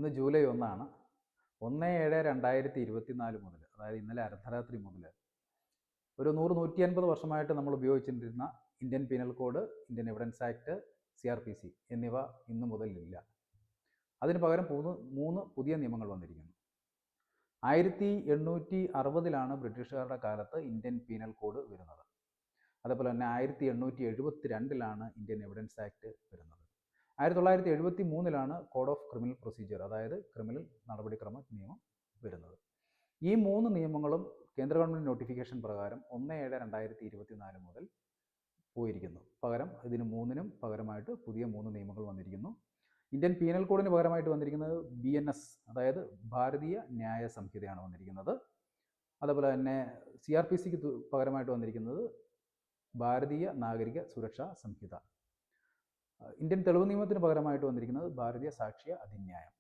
ഇന്ന് ജൂലൈ 1 1/7/2024 മുതൽ, അതായത് ഇന്നലെ അർദ്ധരാത്രി മുതൽ ഒരു 100-150 വർഷമായിട്ട് നമ്മൾ ഉപയോഗിച്ചിരുന്ന Indian penal code, Indian evidence act, CRPC എന്നിവ ഇന്നു മുതലില്ല. അതിന് പകരം 3 പുതിയ നിയമങ്ങൾ വന്നിരിക്കുന്നു. 1860-ലാണ് ബ്രിട്ടീഷുകാരുടെ കാലത്ത് ഇന്ത്യൻ പീനൽ കോഡ് വരുന്നത്. അതേപോലെ തന്നെ 1872-ലാണ് ഇന്ത്യൻ എവിഡൻസ് ആക്ട് വരുന്നത്. 1973-ലാണ് കോഡ് ഓഫ് ക്രിമിനൽ പ്രൊസീജിയർ, അതായത് ക്രിമിനൽ നടപടിക്രമ നിയമം വരുന്നത്. ഈ 3 നിയമങ്ങളും കേന്ദ്ര ഗവൺമെൻറ് നോട്ടിഫിക്കേഷൻ പ്രകാരം 1/7/2024 മുതൽ പോയിരിക്കുന്നു. പകരം ഇതിന് 3-നും പകരമായിട്ട് പുതിയ 3 നിയമങ്ങൾ വന്നിരിക്കുന്നു. ഇന്ത്യൻ പീനൽ കോഡിന് പകരമായിട്ട് വന്നിരിക്കുന്നത് BNS, അതായത് ഭാരതീയ ന്യായ സംഹിതയാണ് വന്നിരിക്കുന്നത്. അതുപോലെ തന്നെ CRPCക്ക് പകരമായിട്ട് വന്നിരിക്കുന്നത് ഭാരതീയ നാഗരിക സുരക്ഷാ സംഹിത. ഇന്ത്യൻ തെളിവ് നിയമത്തിന് പകരമായിട്ട് വന്നിരിക്കുന്നത് ഭാരതീയ സാക്ഷ്യ അധിന്യായം.